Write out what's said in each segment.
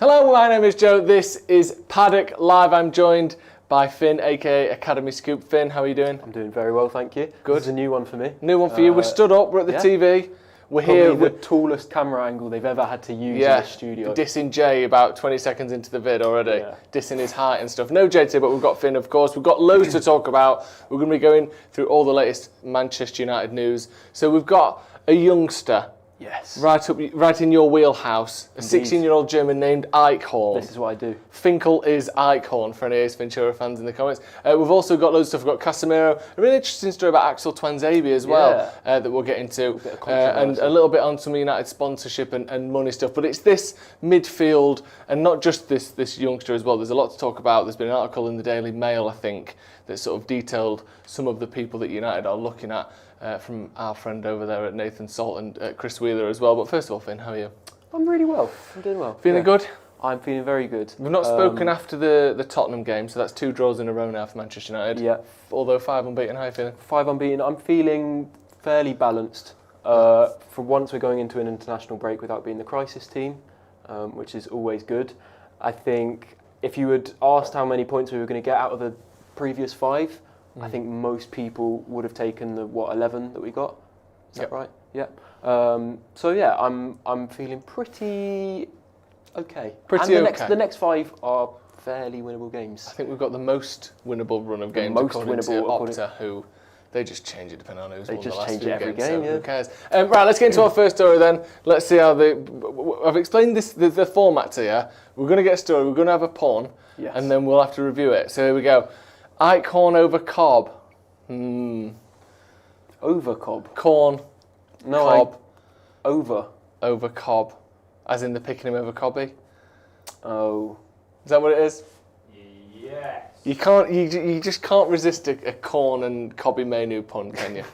Hello, my name is Joe. This is Paddock Live. I'm joined by Finn, aka Academy Scoop. Finn, how are you doing? I'm doing very well, thank you. Good. This is a new one for me. New one for you. We're stood up. We're at the TV. We're Probably here. the tallest camera angle they've ever had to use in the studio. Dissing Jay about 20 seconds into the vid already. Yeah. Dissing his height and stuff. No Jay today, but we've got Finn, of course. We've got loads to talk about. We're going to be going through all the latest Manchester United news. So we've got a youngster. Yes. Right in your wheelhouse. A 16-year-old German named Eichhorn. This is what I do. Finkel is Eichhorn for any Ace Ventura fans in the comments. We've also got loads of stuff. We've got Casemiro. A really interesting story about Axel Tuanzebe as well that we'll get into. And a little bit on some United sponsorship and money stuff. But it's this midfield and not just this youngster as well. There's a lot to talk about. There's been an article in the Daily Mail, I think, that sort of detailed some of the people that United are looking at. From our friend over there at Nathan Salt and Chris Wheeler as well. But first of all, Finn, how are you? I'm really well. I'm doing well. Feeling good? I'm feeling very good. We've not spoken after the Tottenham game, so that's 2 draws in a row now for Manchester United. Yeah. Although 5 unbeaten, how are you feeling? 5 unbeaten. I'm feeling fairly balanced. For once, we're going into an international break without being the crisis team, which is always good. I think if you had asked how many points we were going to get out of the previous 5, I think most people would have taken the 11 that we got. Is that right? Yeah. So yeah, I'm feeling pretty okay. The next 5 are fairly winnable games. I think we've got the most winnable run of games according to Opta, who they just change it depending on who's won the last few games. They just change it every game. So who cares? Right, let's get into our first story then. Let's see how I've explained the format to you. We're going to get a story. We're going to have a pun, and then we'll have to review it. So here we go. Eichhorn over Cobb. Over Cobb? Corn. No, Cobb. Over Cobb. As in the picking him over Cobby? Oh. Is that what it is? Yes. You just can't resist a Corn and Cobby Mainu pun, can you?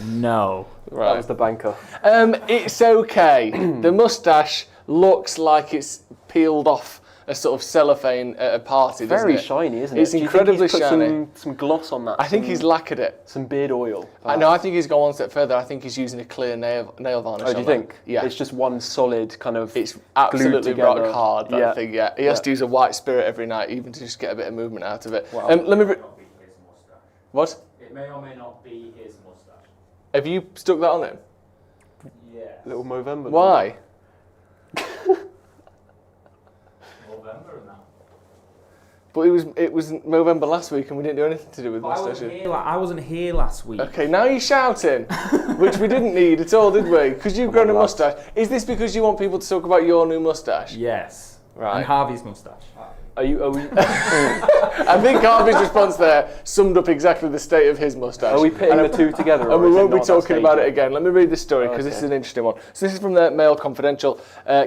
No. Right. That was the banker. It's okay. The moustache looks like it's peeled off a sort of cellophane at a party, doesn't it? Very shiny, isn't it? It's incredibly shiny. Some gloss on that. I think he's lacquered it. Some beard oil. No, I think he's gone one step further. I think he's using a clear nail varnish. Oh, do you think? Yeah. It's just one solid kind of. It's absolutely rock hard. That thing. Yeah. He has to use a white spirit every night, even to just get a bit of movement out of it. Wow. What? It may or may not be his moustache. Have you stuck that on him? Yeah. Little Movember. Why? November now. But it was November last week and we didn't do anything to do with moustaches. I wasn't here last week. Okay, now you're shouting, which we didn't need at all, did we? Because you've grown a moustache. Is this because you want people to talk about your new moustache? Yes. Right. And Harvey's moustache. Are we? I think Harvey's response there summed up exactly the state of his moustache. Are we pitting the two together? And we won't be talking about it again. Let me read this story because this is an interesting one. So this is from the Mail Confidential.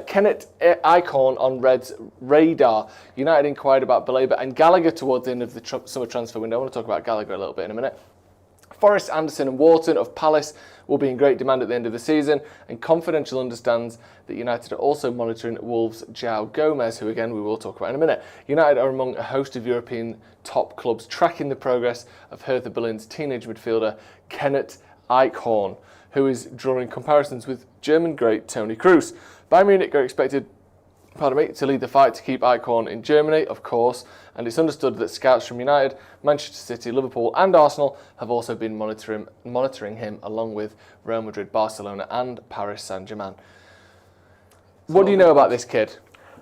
Kennet Eichhorn on Red's radar. United inquired about Baleba and Gallagher towards the end of the summer transfer window. I want to talk about Gallagher a little bit in a minute. Forrest, Anderson and Wharton of Palace will be in great demand at the end of the season, and Confidential understands that United are also monitoring Wolves' Joao Gomes, who again we will talk about in a minute. United are among a host of European top clubs tracking the progress of Hertha Berlin's teenage midfielder Kennet Eichhorn, who is drawing comparisons with German great Toni Kroos. Bayern Munich are expected to lead the fight to keep Eichhorn in Germany, of course, and it's understood that scouts from United, Manchester City, Liverpool and Arsenal have also been monitoring him along with Real Madrid, Barcelona and Paris Saint-Germain. What do you know about this kid?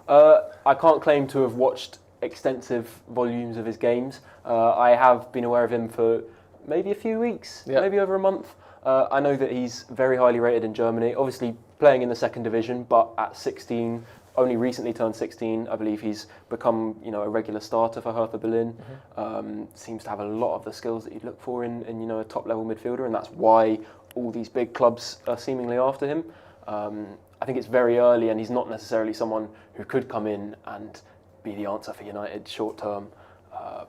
I can't claim to have watched extensive volumes of his games. I have been aware of him for maybe a few weeks, maybe over a month. I know that he's very highly rated in Germany, obviously playing in the second division, but at 16, only recently turned 16, I believe he's become a regular starter for Hertha Berlin. Seems to have a lot of the skills that you'd look for in a top level midfielder, and that's why all these big clubs are seemingly after him. I think it's very early, and he's not necessarily someone who could come in and be the answer for United short term.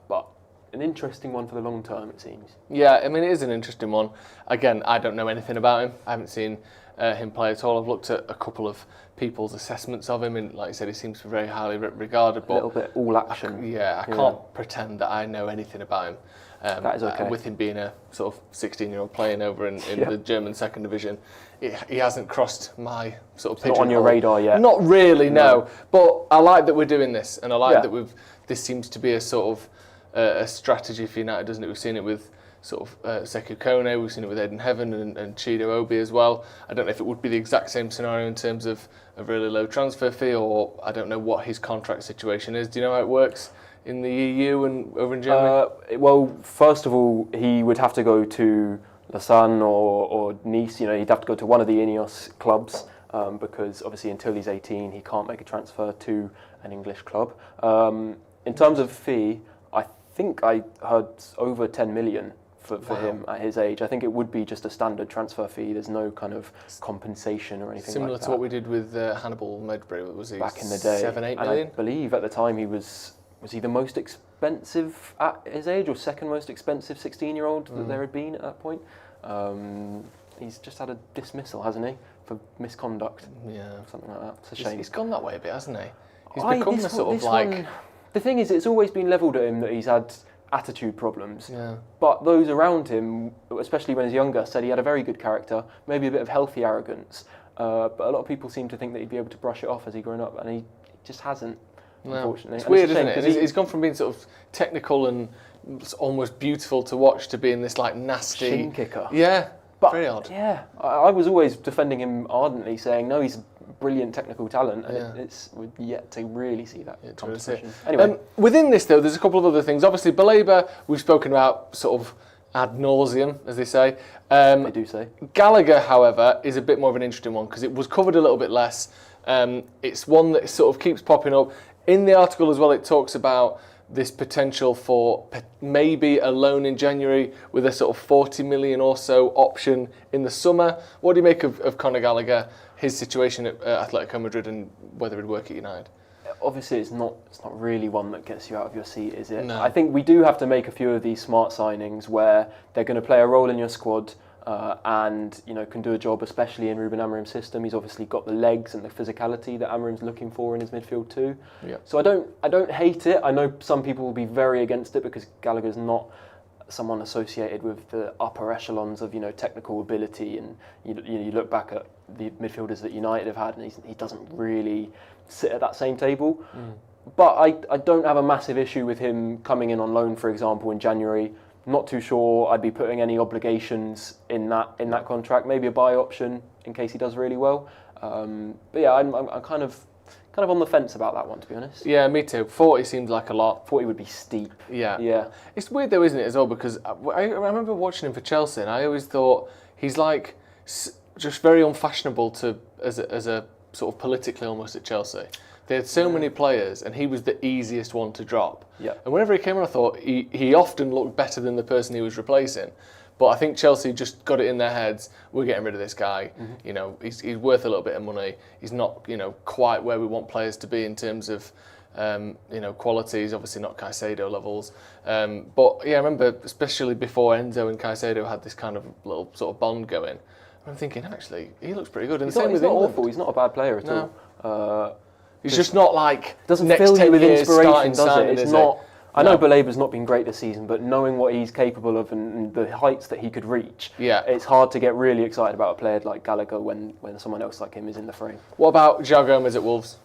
But an interesting one for the long term, it seems. Yeah, I mean, it is an interesting one. Again, I don't know anything about him. I haven't seen him play at all. I've looked at a couple of people's assessments of him, and like I said, he seems to be very highly regarded. But A little bit all action. I can't pretend that I know anything about him. That is okay. With him being a sort of 16-year-old playing over in the German second division, he hasn't crossed my sort of pigeonhole. Not on your radar yet? Not really, no. But I like that we're doing this, and I like that this seems to be a sort of a strategy for United, doesn't it? We've seen it with sort of Sekou Kone, we've seen it with Eden Heaven and Chido Obi as well. I don't know if it would be the exact same scenario in terms of a really low transfer fee, or I don't know what his contract situation is. Do you know how it works in the EU and over in Germany? Well, first of all, he would have to go to Lausanne or Nice. You know, he'd have to go to one of the Ineos clubs because obviously until he's 18, he can't make a transfer to an English club. In terms of fee, I think I heard over 10 million for him at his age. I think it would be just a standard transfer fee. There's no kind of compensation or anything Similar like that. to what we did with Hannibal Medbury, was he back in the day? 7-8 And million? I believe at the time he was he the most expensive at his age, or second most expensive 16-year-old that there had been at that point? He's just had a dismissal, hasn't he, for misconduct? Yeah, something like that. It's a shame. He's gone that way a bit, hasn't he? He's become the sort of like. The thing is, it's always been levelled at him that he's had attitude problems. Yeah. But those around him, especially when he's younger, said he had a very good character, maybe a bit of healthy arrogance. But a lot of people seem to think that he'd be able to brush it off as he grown up, and he just hasn't. No. Unfortunately, it's weird, isn't it? He's gone from being sort of technical and almost beautiful to watch to being this like nasty shin kicker. Yeah, but very odd. Yeah, I was always defending him ardently, saying no, he's a brilliant technical talent, and we're yet to really see that competition. Anyway, within this though, there's a couple of other things. Obviously, Baleba, we've spoken about sort of ad nauseum, as they say. they do say. Gallagher, however, is a bit more of an interesting one because it was covered a little bit less. It's one that sort of keeps popping up. In the article as well, it talks about this potential for maybe a loan in January with a sort of 40 million or so option in the summer. What do you make of Conor Gallagher, his situation at Atletico Madrid, and whether he'd work at United? Obviously, it's not really one that gets you out of your seat, is it? No. I think we do have to make a few of these smart signings where they're going to play a role in your squad. And can do a job, especially in Ruben Amorim's system. He's obviously got the legs and the physicality that Amorim's looking for in his midfield too. Yeah. So I don't hate it. I know some people will be very against it because Gallagher's not someone associated with the upper echelons of technical ability, and you look back at the midfielders that United have had, and he doesn't really sit at that same table. But I don't have a massive issue with him coming in on loan, for example, in January. Not too sure I'd be putting any obligations in that contract. Maybe a buy option in case he does really well. But yeah, I'm kind of on the fence about that one, to be honest. Yeah, me too. 40 seems like a lot. 40 would be steep. Yeah. It's weird though, isn't it, as well? Because I remember watching him for Chelsea, and I always thought he's like just very unfashionable as a sort of politically almost at Chelsea. They had so many players, and he was the easiest one to drop. Yeah. And whenever he came on, I thought he often looked better than the person he was replacing. But I think Chelsea just got it in their heads, we're getting rid of this guy. He's worth a little bit of money. He's not, quite where we want players to be in terms of, quality. He's obviously not Caicedo levels. But yeah, I remember, especially before Enzo and Caicedo had this kind of little sort of bond going, I'm thinking, actually, he looks pretty good. And he's not awful. He's not a bad player at all. He's just not like doesn't next fill 10 you with years inspiration, does it? It's not. I know No. Baleba's not been great this season, but knowing what he's capable of and the heights that he could reach, it's hard to get really excited about a player like Gallagher when someone else like him is in the frame. What about Joao Gomes at Wolves?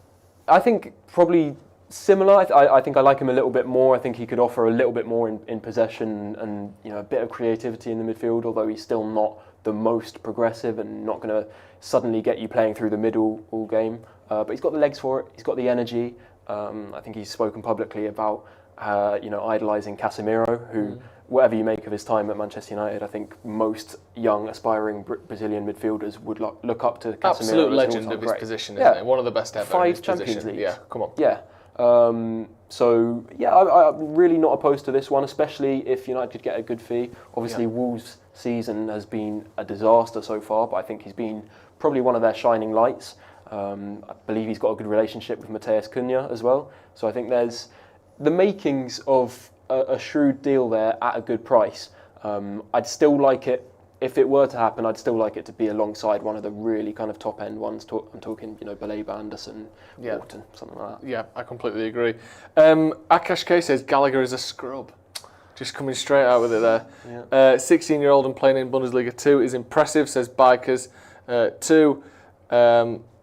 I think probably similar. I think I like him a little bit more. I think he could offer a little bit more in possession and a bit of creativity in the midfield, although he's still not the most progressive and not going to suddenly get you playing through the middle all game. But he's got the legs for it. He's got the energy. I think he's spoken publicly about idolising Casemiro, who, whatever you make of his time at Manchester United, I think most young aspiring Brazilian midfielders would look up to Casemiro. Absolute legend of his position, isn't he? One of the best ever. 5 Champions Leagues. Yeah, come on. Yeah. So yeah, I'm really not opposed to this one, especially if United could get a good fee. Obviously, Wolves' season has been a disaster so far, but I think he's been probably one of their shining lights. I believe he's got a good relationship with Matheus Cunha as well. So I think there's the makings of a shrewd deal there at a good price. I'd still like it, if it were to happen, I'd still like it to be alongside one of the really kind of top end ones. I'm talking, Baleba, Anderson, Wharton, something like that. Yeah, I completely agree. Akash K says Gallagher is a scrub. Just coming straight out with it there. Yeah. 16-year-old and playing in Bundesliga 2 is impressive, says Bikers. 2,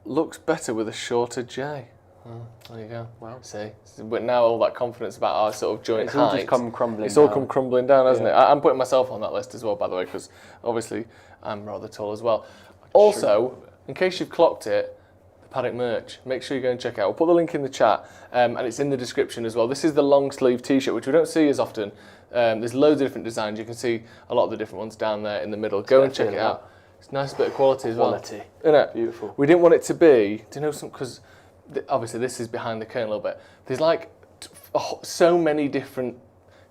looks better with a shorter J. There you go. Wow. See, but now all that confidence about our sort of joint It's height. all just come crumbling. It's all come crumbling down, hasn't it? I'm putting myself on that list as well, by the way, because obviously I'm rather tall as well. Also, in case you've clocked it, the Paddock merch, make sure you go and check it out. We'll put the link in the chat, and it's in the description as well. This is the long sleeve t-shirt, which we don't see as often. There's loads of different designs. You can see a lot of the different ones down there in the middle. Go and check it out. It's a nice bit of quality as well. Quality. Isn't it? Beautiful. We didn't want it to be, do you know something, because obviously this is behind the curtain a little bit. There's like so many different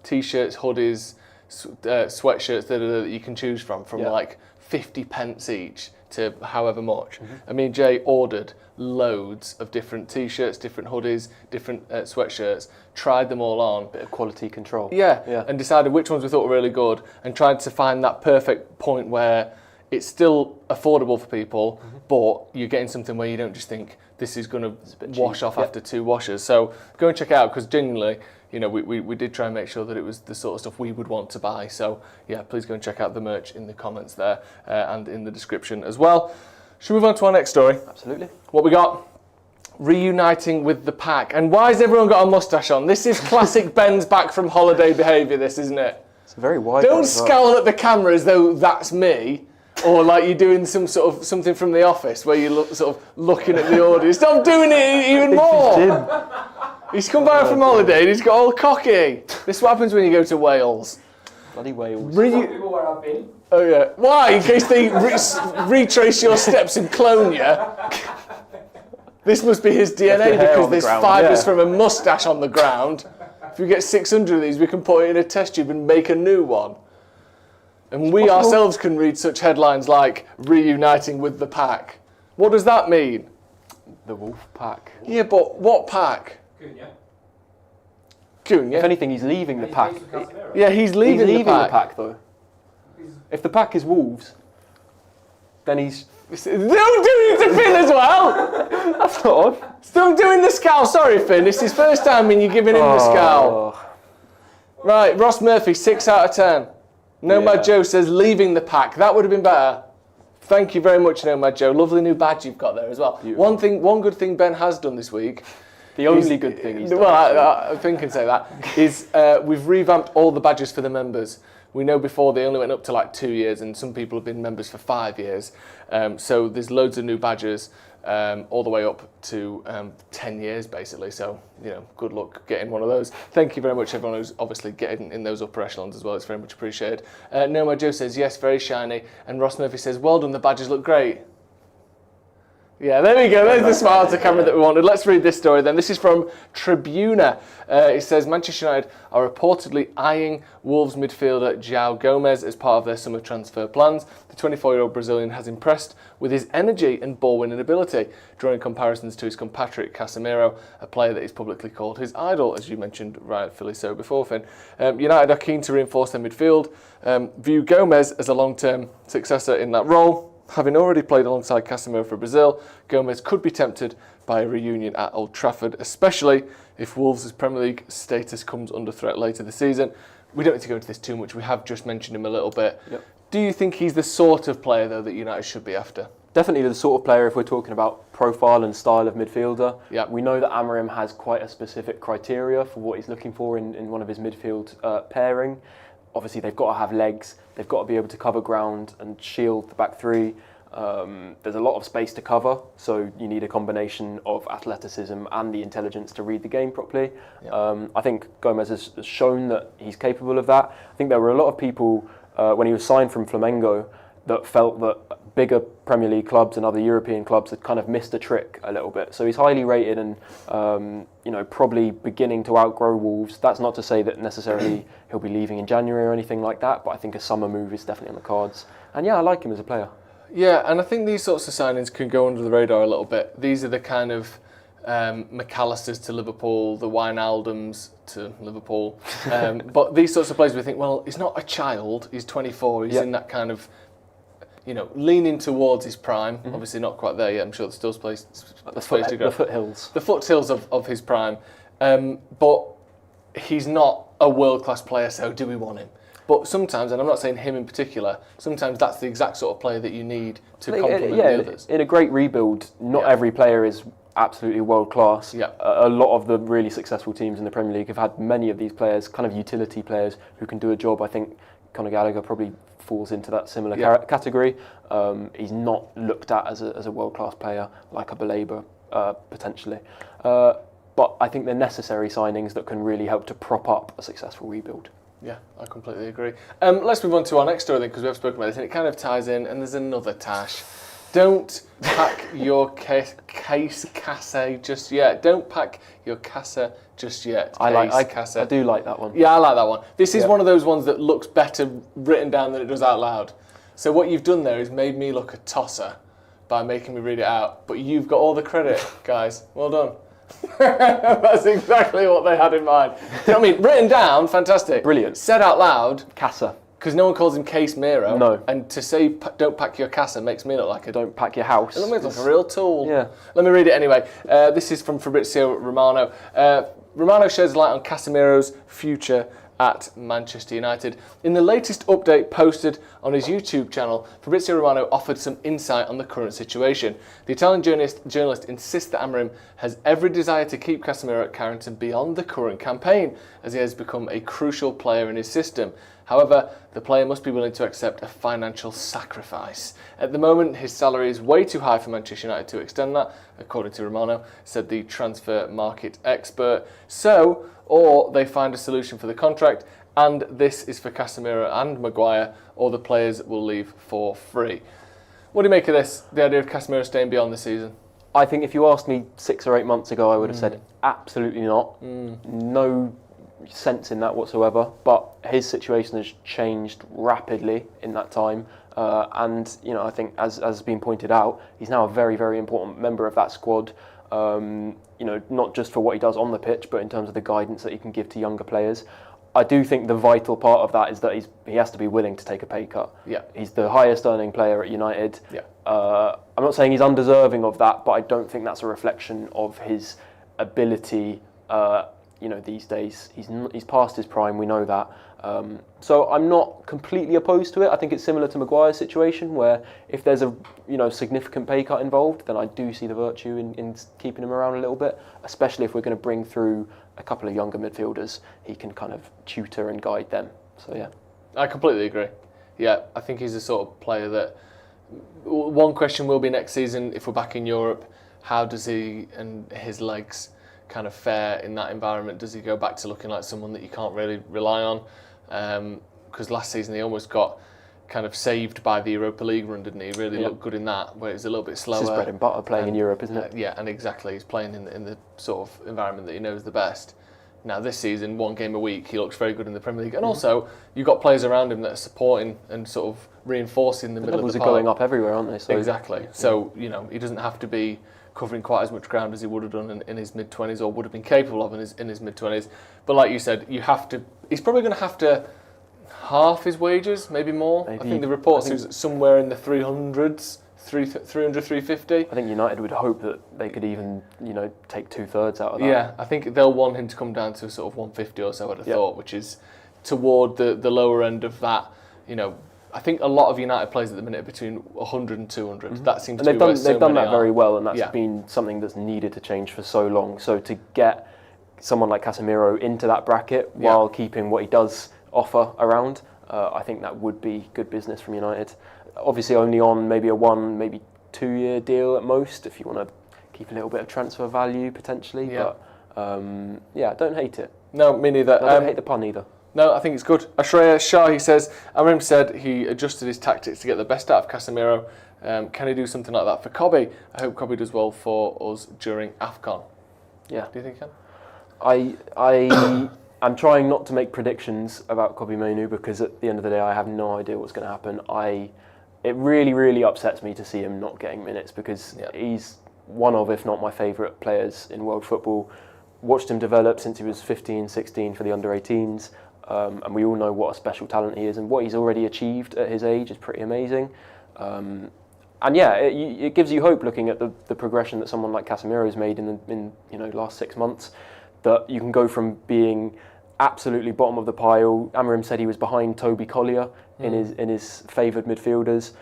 t-shirts, hoodies, sweatshirts that you can choose from like 50 pence each to however much. I mean, Jay ordered loads of different t-shirts, different hoodies, different sweatshirts, tried them all on. Bit of quality control. Yeah, and decided which ones we thought were really good and tried to find that perfect point where it's still affordable for people, but you're getting something where you don't just think this is going to wash off after 2 washes. So go and check it out, because genuinely, we did try and make sure that it was the sort of stuff we would want to buy. So yeah, please go and check out the merch in the comments there and in the description as well. Should we move on to our next story? Absolutely. What we got? Reuniting with the pack. And why has everyone got a mustache on? This is classic Ben's back from holiday behaviour, this, isn't it? It's very wide. Don't scowl at the camera as though that's me. Or like you're doing something from The Office where you're looking at the audience. Stop doing it even more. He's come back from holiday and he's got all cocky. This is what happens when you go to Wales. Bloody Wales. People where I've been. Oh yeah. Why? In case they retrace your steps and clone you. This must be his DNA because there's fibres from a moustache on the ground. If we get 600 of these, we can put it in a test tube and make a new one. And we ourselves can read such headlines like reuniting with the pack. What does that mean? The Wolf Pack. Yeah, but what pack? Cunha. If anything, he's leaving the pack. Yeah, he's leaving the pack. pack though. If the pack is Wolves, then he's... Don't do it to Finn as well! That's not odd. Stop doing the scowl. Sorry, Finn. It's his first time when you're giving him the scowl. Right, Ross Murphy, 6 out of 10. Nomad Joe says leaving the pack. That would have been better. Thank you very much, Nomad Joe. Lovely new badge you've got there as well. Beautiful. One good thing Ben has done this week. The only good thing he's done. Well, I think I can say that is we've revamped all the badges for the members. We know before they only went up to like 2 years, and some people have been members for 5 years. So there's loads of new badges. All the way up to 10 years, basically. So, good luck getting one of those. Thank you very much, everyone who's obviously getting in those upper echelons as well. It's very much appreciated. Nomad Joe says, yes, very shiny. And Ross Murphy says, well done, the badges look great. Yeah, there we go. There's the smile to camera that we wanted. Let's read this story then. This is from Tribuna. It says Manchester United are reportedly eyeing Wolves midfielder Joao Gomes as part of their summer transfer plans. The 24-year-old Brazilian has impressed with his energy and ball-winning ability, drawing comparisons to his compatriot Casemiro, a player that is publicly called his idol, as you mentioned rightfully so before, Finn. United are keen to reinforce their midfield, view Gomes as a long-term successor in that role. Having already played alongside Casemiro for Brazil, Gomes could be tempted by a reunion at Old Trafford, especially if Wolves' Premier League status comes under threat later this season. We don't need to go into this too much. We have just mentioned him a little bit. Yep. Do you think he's the sort of player, though, that United should be after? Definitely the sort of player if we're talking about profile and style of midfielder. Yep. We know that Amorim has quite a specific criteria for what he's looking for in one of his midfield pairing. Obviously, they've got to have legs. They've got to be able to cover ground and shield the back three. There's a lot of space to cover, so you need a combination of athleticism and the intelligence to read the game properly. Yep. I think Gomes has shown that he's capable of that. I think there were a lot of people, when he was signed from Flamengo, that felt that bigger Premier League clubs and other European clubs had kind of missed a trick a little bit. So he's highly rated and probably beginning to outgrow Wolves. That's not to say that necessarily he'll be leaving in January or anything like that, but I think a summer move is definitely on the cards. And yeah, I like him as a player. Yeah, and I think these sorts of signings can go under the radar a little bit. These are the kind of McAllisters to Liverpool, the Wijnaldums to Liverpool. But these sorts of players, we think, well, he's not a child. He's 24. He's in that kind of, leaning towards his prime. Obviously not quite there yet. I'm sure there's still space to go. The foothills. The foothills of his prime. But he's not a world-class player, so do we want him? But sometimes, and I'm not saying him in particular, sometimes that's the exact sort of player that you need to complement the others. In a great rebuild, not every player is absolutely world-class. Yeah. A lot of the really successful teams in the Premier League have had many of these players, kind of utility players who can do a job. I think Conor Gallagher probably falls into that similar category. He's not looked at as a world-class player like a Baleba, potentially. But I think they're necessary signings that can really help to prop up a successful rebuild. Yeah, I completely agree. Let's move on to our next story then, because we have spoken about this, and it kind of ties in, and there's another Tash. Don't pack your casse just yet. Don't pack your casa just yet. I do like that one. Yeah, I like that one. This is one of those ones that looks better written down than it does out loud. So what you've done there is made me look a tosser by making me read it out, but you've got all the credit, guys. Well done. That's exactly what they had in mind. You know what I mean? Written down, fantastic. Brilliant. Said out loud, Casa. because no one calls him Casemiro. No. And to say don't pack your casa makes me look like a... Don't pack your house. It looks like a real tool. Yeah. Let me read it anyway. This is from Fabrizio Romano. Romano sheds light on Casemiro's future at Manchester United. In the latest update posted on his YouTube channel, Fabrizio Romano offered some insight on the current situation. The Italian journalist insists that Amorim has every desire to keep Casemiro at Carrington beyond the current campaign, as he has become a crucial player in his system. However, the player must be willing to accept a financial sacrifice. At the moment, his salary is way too high for Manchester United to extend that, according to Romano, said the transfer market expert. Or they find a solution for the contract, and this is for Casemiro and Maguire, or the players will leave for free. What do you make of this, the idea of Casemiro staying beyond the season? I think if you asked me 6 or 8 months ago, I would have said absolutely not. No sense in that whatsoever. But his situation has changed rapidly in that time. And I think, as has been pointed out, he's now a very, very important member of that squad. Not just for what he does on the pitch, but in terms of the guidance that he can give to younger players. I do think the vital part of that is that he has to be willing to take a pay cut. Yeah. He's the highest earning player at United. Yeah. I'm not saying he's undeserving of that, but I don't think that's a reflection of his ability. These days he's past his prime. We know that. So I'm not completely opposed to it. I think it's similar to Maguire's situation, where if there's a significant pay cut involved, then I do see the virtue in keeping him around a little bit, especially if we're going to bring through a couple of younger midfielders. He can kind of tutor and guide them. So yeah, I completely agree. Yeah, I think he's the sort of player that one question will be next season if we're back in Europe, how does he and his legs kind of fare in that environment? Does he go back to looking like someone that you can't really rely on? Because last season he almost got kind of saved by the Europa League run, didn't he? He really looked good in that, where it was a little bit slower. It's his bread and butter playing in Europe, isn't it? Yeah, and exactly. He's playing in the sort of environment that he knows the best. Now this season, 1 game a week, he looks very good in the Premier League. And also, you've got players around him that are supporting and sort of reinforcing the middle of the park. The levels are going up everywhere, aren't they? So exactly. So, he doesn't have to be covering quite as much ground as he would have done in his mid-20s, or would have been capable of in his mid-20s. But like you said, he's probably going to have to half his wages, maybe more. I think the report says somewhere in the 300s, 300, 350. I think United would hope that they could even, take 2/3 out of that. Yeah, I think they'll want him to come down to sort of 150 or so, I'd have thought, which is toward the lower end of that. I think a lot of United players at the minute are between 100 and 200. That seems to be where they've done that very well, and that's been something that's needed to change for so long. So to get someone like Casemiro into that bracket while keeping what he does offer around, I think that would be good business from United. Obviously only on maybe a 1, maybe 2 year deal at most, if you want to keep a little bit of transfer value potentially. Yeah. But don't hate it. No, me neither. I don't hate the pun either. No, I think it's good. Ashreya Shah, he says, Amorim said he adjusted his tactics to get the best out of Casemiro. Can he do something like that for Kobe? I hope Kobe does well for us during AFCON. Yeah. Do you think he can? I'm trying not to make predictions about Kobe Mainoo, because at the end of the day I have no idea what's going to happen. It really, really upsets me to see him not getting minutes, because one of, if not my favourite players in world football. Watched him develop since he was 15, 16 for the under-18s, and we all know what a special talent he is, and what he's already achieved at his age is pretty amazing. And yeah, it gives you hope looking at the progression that someone like Casemiro has made in last 6 months, that you can go from being absolutely bottom of the pile. Amarim said he was behind Toby Collier in his favoured midfielders.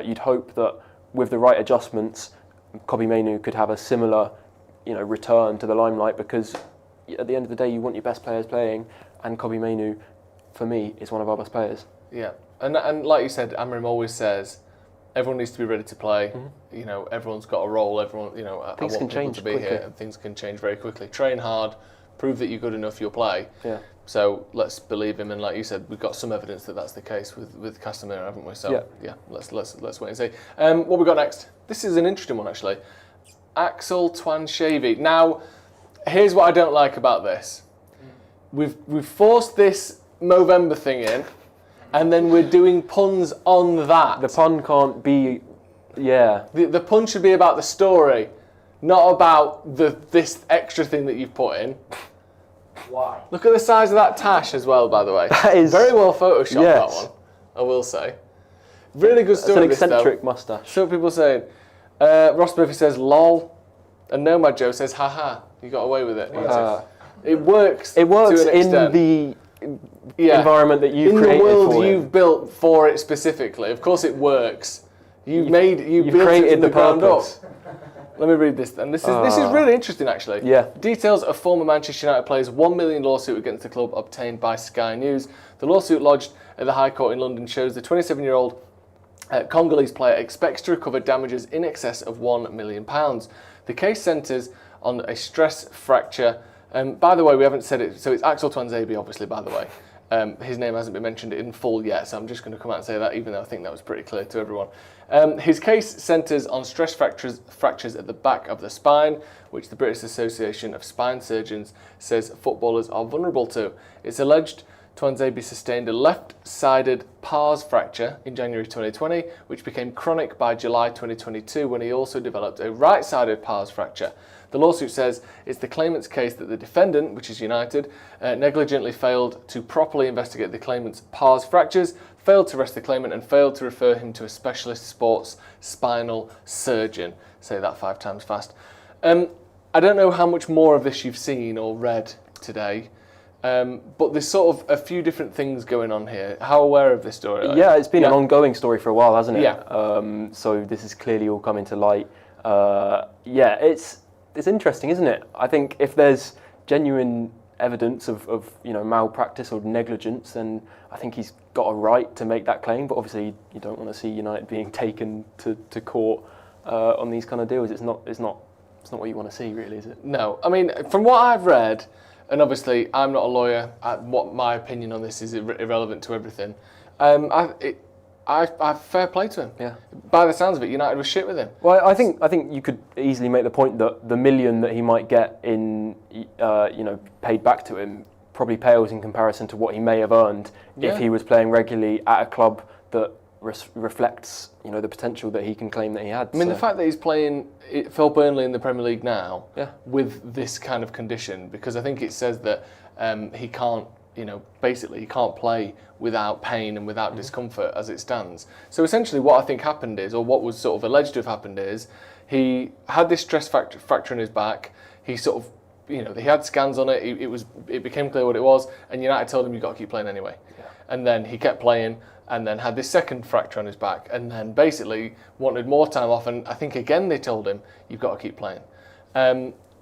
You'd hope that with the right adjustments, Kobbie Mainoo could have a similar return to the limelight, because at the end of the day you want your best players playing, and Kobbie Mainoo, for me, is one of our best players. Yeah, and like you said, Amarim always says everyone needs to be ready to play. Everyone's got a role. Everyone, things can change to be quickly. here, and things can change very quickly. Train hard, prove that you're good enough, you'll play. Yeah. So let's believe him, and like you said, we've got some evidence that that's the case with Casemiro, haven't we? So yeah, let's wait and see. What we got next? This is an interesting one actually. Axel Tuanzebe. Now, here's what I don't like about this. We've forced this Movember thing in, and then we're doing puns on that. The pun can't be, The pun should be about the story, not about this extra thing that you've put in. Why? Look at the size of that tash as well, by the way. That is very well photoshopped, yes. that one, I will say. Really good story. It's an eccentric moustache. So what people saying. Ross Murphy says lol, and Nomad Joe says haha. You got away with it. It works. It works to an in extent. the environment that you've created in the world for you've built for it specifically. Of course, it works. You've built created it from the ground purpose. up. Let me read this then. This is really interesting actually. Yeah. Details of former Manchester United player's $1 million lawsuit against the club obtained by Sky News. The lawsuit lodged at the High Court in London shows the 27-year-old Congolese player expects to recover damages in excess of £1 million. The case centres on a stress fracture. By the way, we haven't said it, so it's Axel Tuanzebe, obviously, by the way. His name hasn't been mentioned in full yet, so I'm just going to come out and say that, even though I think that was pretty clear to everyone. His case centres on stress fractures at the back of the spine, which the British Association of Spine Surgeons says footballers are vulnerable to. It's alleged Tuanzebe sustained a left-sided pars fracture in January 2020, which became chronic by July 2022 when he also developed a right-sided pars fracture. The lawsuit says it's the claimant's case that the defendant, which is United, negligently failed to properly investigate the claimant's pars fractures, failed to arrest the claimant, and failed to refer him to a specialist sports spinal surgeon. Say that 5 times fast. I don't know how much more of this you've seen or read today. But there's sort of a few different things going on here. How aware of this story are you? Yeah, it's been an ongoing story for a while, hasn't it? Yeah. So this is clearly all coming to light. It's interesting, isn't it? I think if there's genuine evidence of malpractice or negligence, then I think he's got a right to make that claim. But obviously, you don't want to see United being taken to court on these kind of deals. It's not what you want to see, really, is it? No. I mean, from what I've read. And obviously, I'm not a lawyer. What my opinion on this is irrelevant to everything. I fair play to him. Yeah. By the sounds of it, United was shit with him. Well, I think you could easily make the point that the $1 million that he might get in, paid back to him, probably pales in comparison to what he may have earned if he was playing regularly at a club that reflects, the potential that he can claim that he had. I mean, the fact that he's playing for Burnley in the Premier League now, with this kind of condition, because I think it says that he can't, basically he can't play without pain and without discomfort as it stands. So essentially, what I think happened is, or what was sort of alleged to have happened is, he had this stress fracture in his back. He sort of, he had scans on it. It became clear what it was, and United told him you've got to keep playing anyway. Yeah. And then he kept playing. And then had this second fracture on his back, and then basically wanted more time off. And I think again they told him, "You've got to keep playing."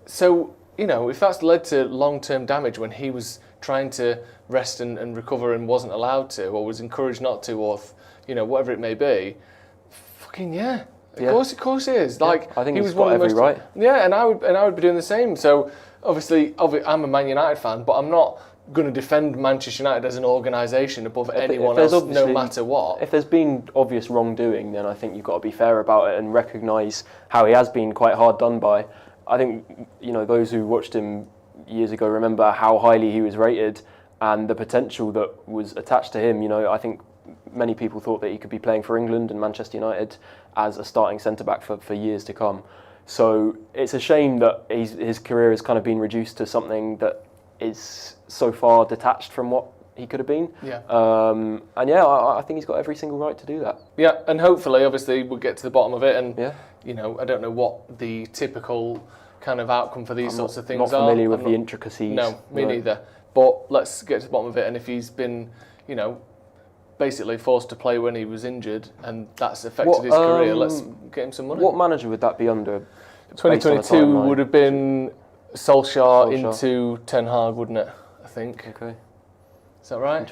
So if that's led to long-term damage when he was trying to rest and recover and wasn't allowed to, or was encouraged not to, or whatever it may be, fucking yeah. Of course it is. Like I think he he's was one got of the every most, right. Yeah, and I would be doing the same. So obviously I'm a Man United fan, but I'm not going to defend Manchester United as an organisation above anyone else, no matter what. If there's been obvious wrongdoing, then I think you've got to be fair about it and recognise how he has been quite hard done by. I think those who watched him years ago remember how highly he was rated and the potential that was attached to him. I think many people thought that he could be playing for England and Manchester United as a starting centre back for years to come. So it's a shame that his career has kind of been reduced to something that is so far detached from what he could have been. Yeah. And yeah, I think he's got every single right to do that. Yeah, and hopefully, obviously, we'll get to the bottom of it. And, Yeah. you know, I don't know what the typical kind of outcome for these sorts of things not are. familiar with the intricacies. No, me neither. But let's get to the bottom of it. And if he's been, you know, basically forced to play when he was injured and that's affected his career, let's get him some money. What manager would that be under? 2022 would have been Solskjaer into Ten Hag, wouldn't it? I think. Okay. Is that right?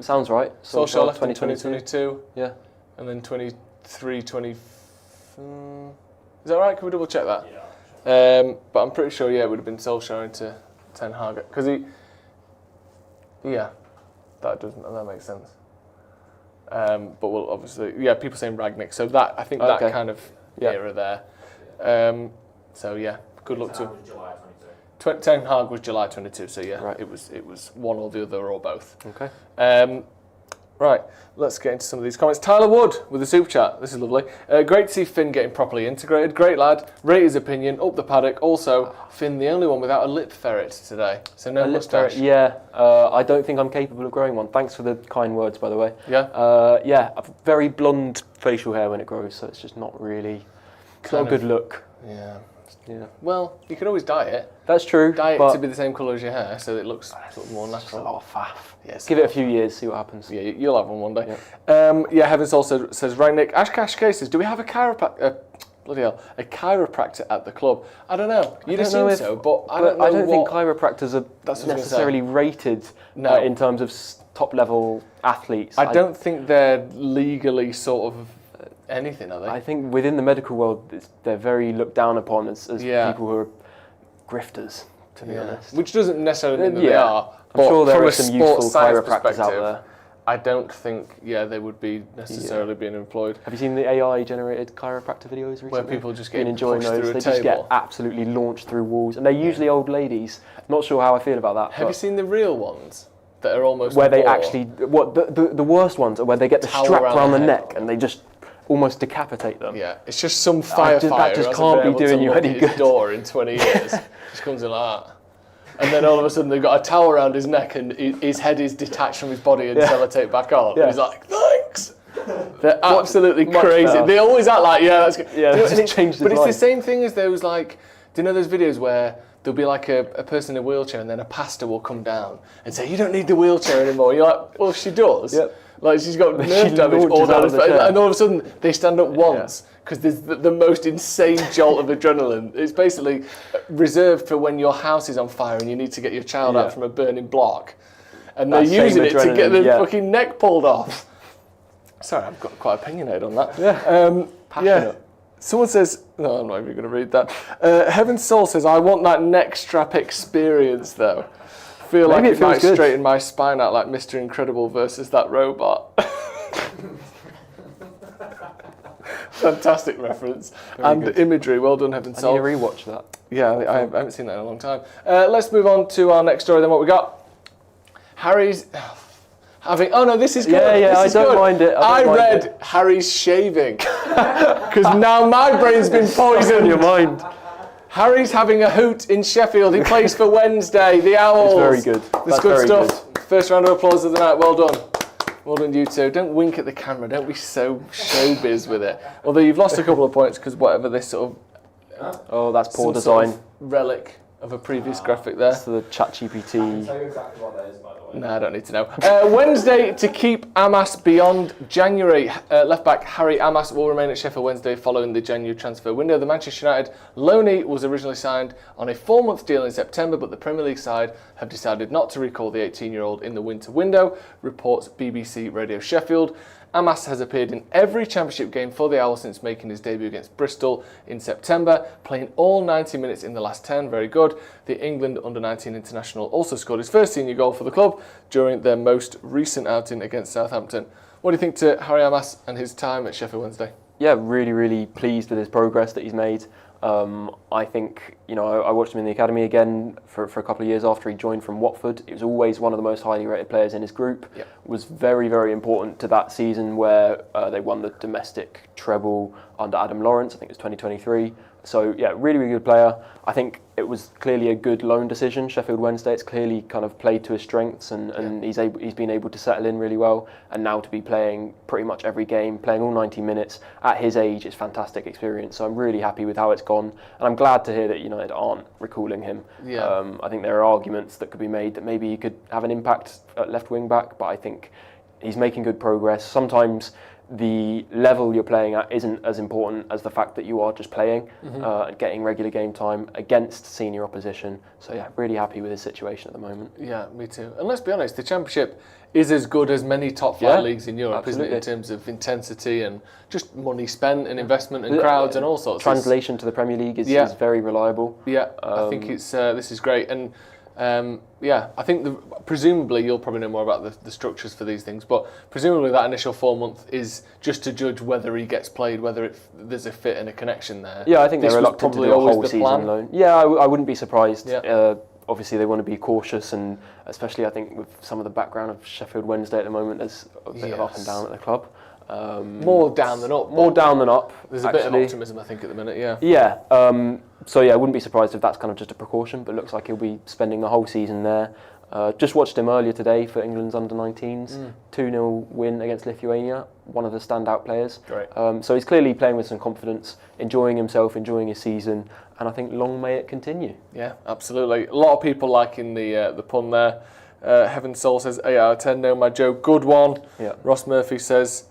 Sounds right. Solskjaer left in 2022. Yeah. And then 23, 20... Is that right? Can we double check that? Yeah. But I'm pretty sure, it would have been Solskjaer into Ten Hag. Because that makes sense. But we'll obviously, people saying Ragnick. So that, I think that kind of era there. Good luck to... July Ten Hag was July 22, so right. it was one or the other or both. Okay. Right, let's get into some of these comments. Tyler Wood with a super chat. This is lovely. Great to see Finn getting properly integrated. Great lad. Rate his opinion. Up the paddock. Also, Finn, the only one without a lip ferret today. So no moustache. I don't think I'm capable of growing one. Thanks for the kind words, by the way. Yeah? I've very blonde facial hair when it grows, so it's just not really... It's not a good look. Yeah. Yeah. Well, you can always dye it. That's true. Dye it to be the same colour as your hair, so it looks sort of more natural. It's a lot of faff. Yes. Give it a few years, see what happens. Yeah, you'll have one day. Yeah. Heavens also says, Rangnick, Ashkash cases, do we have a chiropractor at the club? I don't know. You'd assume so, but I don't think chiropractors are necessarily rated in terms of top level athletes. I don't think they're legally sort of anything, are they? I think within the medical world, they're very looked down upon as people who are grifters, to be honest. Which doesn't necessarily mean that they are. I'm sure there are from some a sports useful science chiropractors out there. I don't think, they would be necessarily being employed. Have you seen the AI-generated chiropractor videos recently? Where people just get enjoying pushed those. through a They table. just get absolutely launched through walls, and they're usually old ladies. Not sure how I feel about that. Have you seen the real ones that are almost where they actually the worst ones are where they get the strap around the neck and they just almost decapitate them. Yeah, it's just some firefighter that just can't be doing you any good. Door in 20 years, just comes in like that. And then all of a sudden they've got a towel around his neck and his head is detached from his body and sellotape back on. Yeah. And he's like, thanks. They're absolutely crazy. They always act like, that's good. Yeah, it's the same thing as those do you know those videos where there'll be like a person in a wheelchair and then a pastor will come down and say, you don't need the wheelchair anymore. You're like, well, she does. Yep. Like she's got nerve damage all down her face. And all of a sudden they stand up once. Because there's the most insane jolt of adrenaline. It's basically reserved for when your house is on fire and you need to get your child out from a burning block. And they're using it to get the fucking neck pulled off. Sorry, I've got quite opinionated on that. Passionate. Someone says, no, I'm not even going to read that. Heaven's Soul says, I want that neck strap experience though. I feel like it might straighten my spine out like Mr. Incredible versus that robot. Fantastic reference. Very good. Imagery. Well done, Heaven's Soul. I need to rewatch that. Yeah, I haven't seen that in a long time. Let's move on to our next story then. What we got? Harry's having... Oh no, this is good. Yeah, I don't mind it. I read Harry's shaving. Because now my brain's been poisoned. In your mind. Harry's having a hoot in Sheffield. He plays for Wednesday, the Owls. It's very good. That's good stuff. Good. First round of applause of the night. Well done. Well done, you two. Don't wink at the camera. Don't be so showbiz with it. Although you've lost a couple of points because whatever this sort of... Oh, that's poor design. Sort of relic of a previous graphic there. That's the ChatGPT. I'll tell you exactly what that is, by the way. No, I don't need to know. Wednesday to keep Amass beyond January. Left-back Harry Amass will remain at Sheffield Wednesday following the January transfer window. The Manchester United loanee was originally signed on a 4-month deal in September, but the Premier League side have decided not to recall the 18-year-old in the winter window, reports BBC Radio Sheffield. Amass has appeared in every championship game for the Owls since making his debut against Bristol in September, playing all 90 minutes in the last 10, very good. The England under-19 international also scored his first senior goal for the club during their most recent outing against Southampton. What do you think to Harry Amass and his time at Sheffield Wednesday? Yeah, really, really pleased with his progress that he's made. I think, I watched him in the academy again for a couple of years after he joined from Watford. He was always one of the most highly rated players in his group. Yep. Was very, very important to that season where they won the domestic treble under Adam Lawrence. I think it was 2023. So yeah, really, really good player. I think it was clearly a good loan decision. Sheffield Wednesday, it's clearly kind of played to his strengths, and he's been able to settle in really well. And now to be playing pretty much every game, playing all 90 minutes at his age, it's a fantastic experience. So I'm really happy with how it's gone, and I'm glad to hear that United aren't recalling him. I think there are arguments that could be made that maybe he could have an impact at left wing back, but I think he's making good progress. Sometimes the level you're playing at isn't as important as the fact that you are just playing and getting regular game time against senior opposition. So yeah, really happy with his situation at the moment. Yeah, me too. And let's be honest, the Championship is as good as many top flight leagues in Europe, isn't it, in terms of intensity and just money spent and investment and crowds and all sorts. Translation to the Premier League is very reliable. Yeah, I think it's this is great. And I think presumably you'll probably know more about the structures for these things, but presumably that initial 4 months is just to judge whether he gets played, whether there's a fit and a connection there. Yeah, I think they're reluctant to do a whole season loan. Yeah, I wouldn't be surprised. Yeah. Obviously, they want to be cautious, and especially I think with some of the background of Sheffield Wednesday at the moment, there's a bit of up and down at the club. More down than up. More down than up. There's a bit of optimism, I think, at the minute. Yeah. Yeah. So yeah, I wouldn't be surprised if that's kind of just a precaution, but it looks like he'll be spending the whole season there. Just watched him earlier today for England's under-19s, 2-0 win against Lithuania, one of the standout players. Great. So he's clearly playing with some confidence, enjoying himself, enjoying his season, and I think long may it continue. Yeah, absolutely. A lot of people liking the pun there. Heaven Soul says 8 out of 10, no my Joe, good one. Yeah. Ross Murphy says,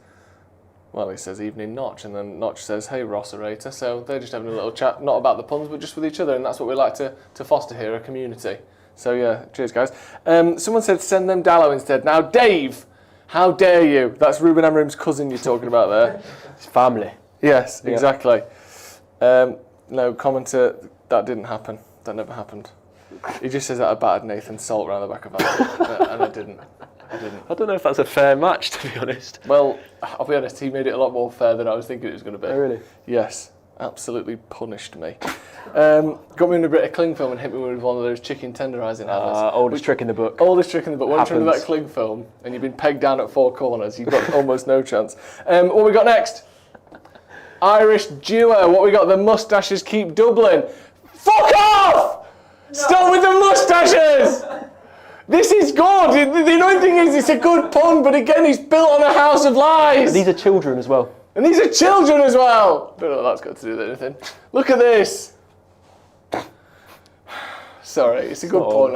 well, he says evening Notch, and then Notch says, hey Ross Orator. So they're just having a little chat, not about the puns, but just with each other, and that's what we like to foster here, a community. So yeah, cheers guys. Someone said send them Dallo instead. Now Dave, how dare you? That's Ruben Amrim's cousin you're talking about there. It's family. Yes, exactly. No, commenter, that didn't happen. That never happened. He just says that I battered Nathan Salt around the back of that, and I didn't. I don't know if that's a fair match, to be honest. Well, I'll be honest, he made it a lot more fair than I was thinking it was going to be. Oh, really? Yes, absolutely punished me. Got me in a bit of cling film and hit me with one of those chicken tenderising hammers. Oldest trick in the book. Oldest trick in the book. Once you're under that cling film and you've been pegged down at 4 corners, you've got almost no chance. What we got next? Irish duo. What we got? The moustaches keep doubling. Fuck off! No. Stop with the moustaches! This is good. The annoying thing is it's a good pun, but again, it's built on a house of lies. And these are children as well. And these are children as well. Don't know what that's got to do with anything. Look at this. Sorry, it's a good pun.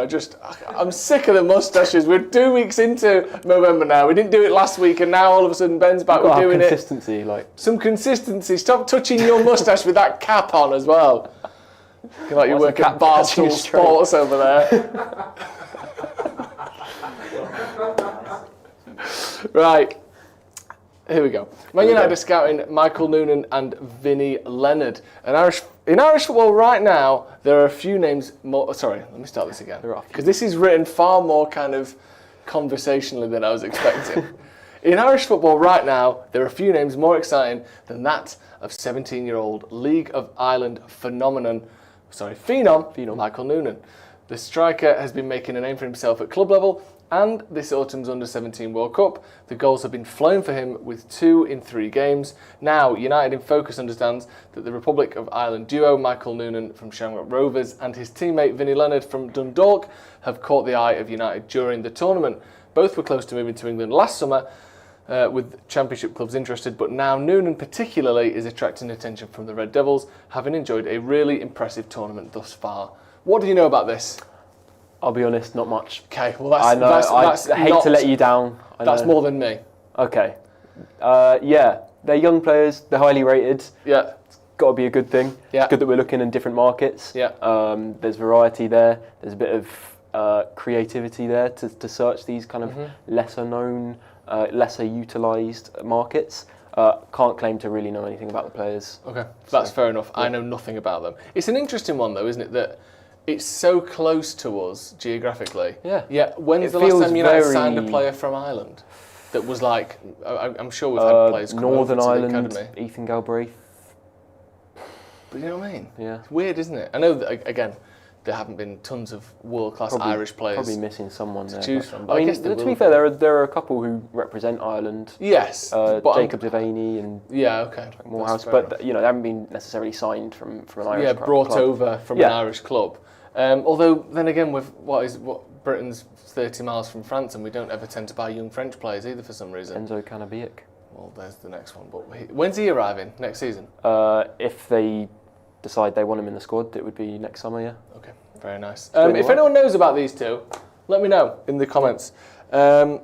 I'm sick of the moustaches. We're 2 weeks into November now. We didn't do it last week, and now all of a sudden Ben's back. We're doing consistency, some consistency. Stop touching your moustache with that cap on as well. Like you work at Barstool Sports over there. Right, here we go. Man United are scouting Michael Noonan and Vinnie Leonard. In Irish football right now, there are a few names more... Sorry, let me start this again. Because this is written far more kind of conversationally than I was expecting. In Irish football right now, there are a few names more exciting than that of 17-year-old League of Ireland phenom Michael Noonan. The striker has been making a name for himself at club level, and this autumn's Under-17 World Cup, the goals have been flown for him with 2 in 3 games. Now, United in Focus understands that the Republic of Ireland duo, Michael Noonan from Shamrock Rovers and his teammate Vinnie Leonard from Dundalk, have caught the eye of United during the tournament. Both were close to moving to England last summer, with Championship clubs interested, but now Noonan particularly is attracting attention from the Red Devils, having enjoyed a really impressive tournament thus far. What do you know about this? I'll be honest, not much. Okay, well that's I hate to let you down. That's more than me. Okay. Yeah, they're young players, they're highly rated. Yeah. It's got to be a good thing. Yeah. It's good that we're looking in different markets. Yeah. There's variety there. There's a bit of creativity there to search these kind of lesser known, lesser utilised markets. Can't claim to really know anything about the players. Okay, that's fair enough. Yeah. I know nothing about them. It's an interesting one though, isn't it, that it's so close to us geographically. Yeah. Yeah. When's the last time United signed a player from Ireland that was like? I'm sure we've had players come Northern over to Ireland, the academy. Ethan Galbraith. But you know what I mean? Yeah. It's weird, isn't it? I know that again. there haven't been tons of world-class Irish players. Probably missing someone to there. choose from. I mean, to be fair, there are a couple who represent Ireland. Yes, Jacob Devaney and Morehouse, but they haven't been necessarily signed from an Irish club. Brought over from an Irish club. Although then again, with what Britain's 30 miles from France, and we don't ever tend to buy young French players either for some reason. Enzo Cannavilla. Well, there's the next one. But when's he arriving? Next season? If they decide they want him in the squad, it would be next summer, yeah. Okay, very nice. If anyone knows about these two, let me know in the comments. No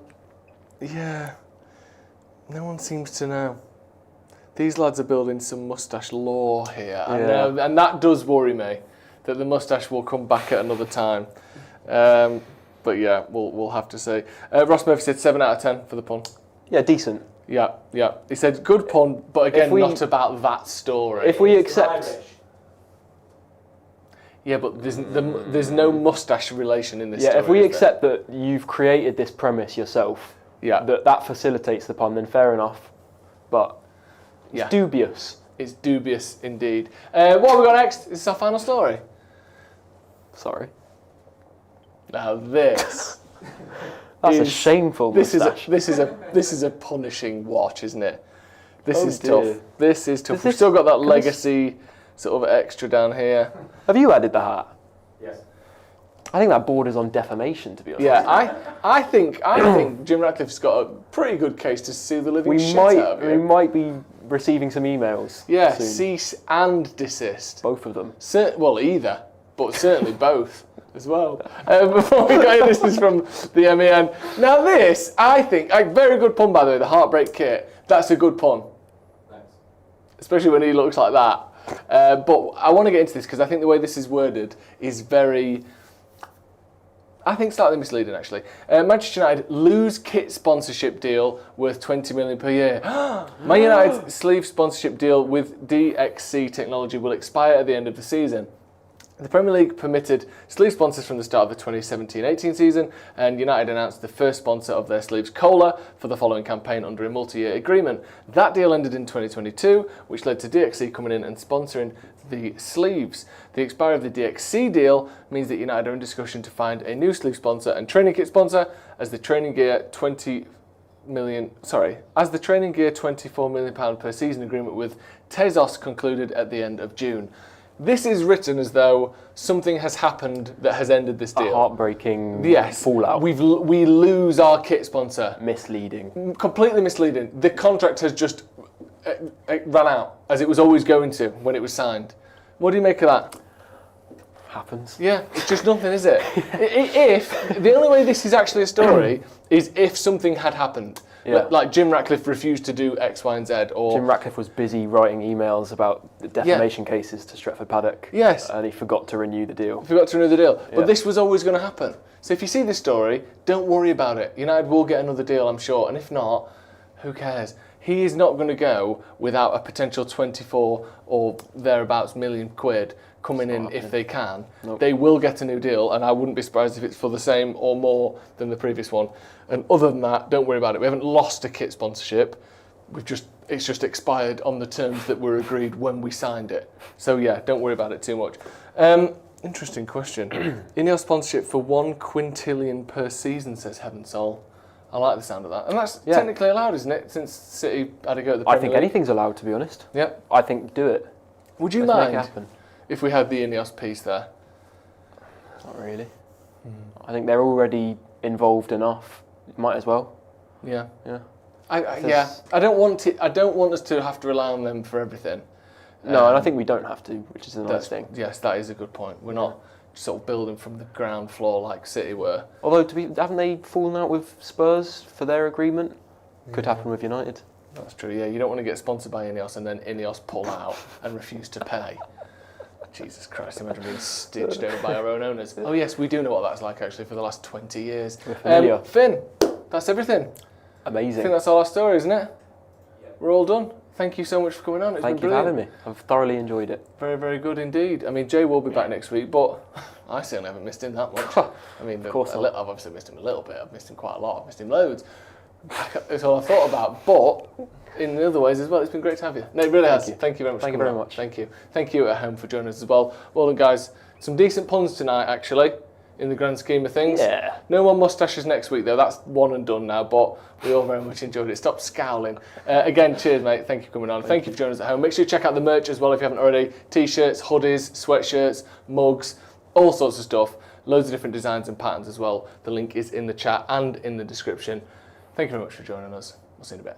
one seems to know. These lads are building some moustache lore here. I know, and that does worry me, that the moustache will come back at another time. But yeah, we'll have to see. Ross Murphy said 7 out of 10 for the pun. Yeah, decent. Yeah. He said good pun, but again, not about that story. If we accept... Irish. Yeah, but there's no moustache relation in this story. Yeah, if we accept that you've created this premise yourself, that facilitates the pun, then fair enough. But it's dubious. It's dubious indeed. What have we got next? Is this our final story? Sorry. Now this... That's a shameful moustache. This is a punishing watch, isn't it? This is tough. This is tough. We've still got that legacy sort of extra down here. Have you added the hat? Yes. I think that borders on defamation, to be honest. Yeah, I think Jim Ratcliffe's got a pretty good case to sue the living shit out of you. We might be receiving some emails. Yeah, soon. cease and desist. Both of them. Well, either, but certainly both as well. Before we go in, this is from the MEN. Now this, I think, very good pun by the way, the Heartbreak Kit. That's a good pun. Thanks. Especially when he looks like that. But I want to get into this because I think the way this is worded is very... I think slightly misleading actually. Manchester United lose kit sponsorship deal worth 20 million per year. Man United sleeve sponsorship deal with DXC technology will expire at the end of the season. The Premier League permitted sleeve sponsors from the start of the 2017-18 season, and United announced the first sponsor of their sleeves, Cola, for the following campaign under a multi-year agreement. That deal ended in 2022, which led to DXC coming in and sponsoring the sleeves. The expiry of the DXC deal means that United are in discussion to find a new sleeve sponsor and training kit sponsor, as the training gear £24 million per season agreement with Tezos concluded at the end of June. This is written as though something has happened that has ended this deal. A heartbreaking fallout. We lose our kit sponsor. Misleading. Completely misleading. The contract has just ran out, as it was always going to when it was signed. What do you make of that? Happens. Yeah, it's just nothing, is it? If the only way this is actually a story is if something had happened. Yeah. Like Jim Ratcliffe refused to do X, Y, and Z, or Jim Ratcliffe was busy writing emails about the defamation cases to Stretford Paddock. Yes, and he forgot to renew the deal. But this was always going to happen. So if you see this story, don't worry about it. United will get another deal, I'm sure. And if not, who cares? He is not going to go without a potential 24 or thereabouts million quid coming in if they can. Nope. They will get a new deal, and I wouldn't be surprised if it's for the same or more than the previous one. And other than that, don't worry about it. We haven't lost a kit sponsorship. It's just expired on the terms that were agreed when we signed it. So yeah, don't worry about it too much. Interesting question. Ineos sponsorship for 1 quintillion per season, says Heaven Soul. I like the sound of that. And that's technically allowed, isn't it? Since City had to go to the Premier League. Anything's allowed, to be honest. Yeah. I think do it. Would you mind make it happen. If we had the Ineos piece there? Not really. I think they're already involved enough. Might as well. Yeah. I don't want it. I don't want us to have to rely on them for everything. No, and I think we don't have to, which is a nice thing. Yes, that is a good point. We're not sort of building from the ground floor like City were. Although, haven't they fallen out with Spurs for their agreement? Could happen with United. That's true, yeah. You don't want to get sponsored by Ineos and then Ineos pull out and refuse to pay. Jesus Christ, imagine being stitched over by our own owners. Oh yes, we do know what that's like actually for the last 20 years. Finn, that's everything. Amazing. I think that's all our story, isn't it? Yeah. We're all done. Thank you so much for coming on. Thank you for having me. I've thoroughly enjoyed it. Very, very good indeed. I mean, Jay will be back next week, but I certainly haven't missed him that much. I mean, I've obviously missed him a little bit. I've missed him quite a lot. I've missed him loads. That's all I thought about. But in the other ways as well, it's been great to have you. No, it really has. Thank you very much. Thank you very much. Thank you. Thank you at home for joining us as well. Well done, guys. Some decent puns tonight, actually, in the grand scheme of things. Yeah. No more moustaches next week, though. That's one and done now, but we all very much enjoyed it. Stop scowling. Again, cheers, mate. Thank you for coming on. Thank you for joining us at home. Make sure you check out the merch as well if you haven't already. T-shirts, hoodies, sweatshirts, mugs, all sorts of stuff. Loads of different designs and patterns as well. The link is in the chat and in the description. Thank you very much for joining us. We'll see you in a bit.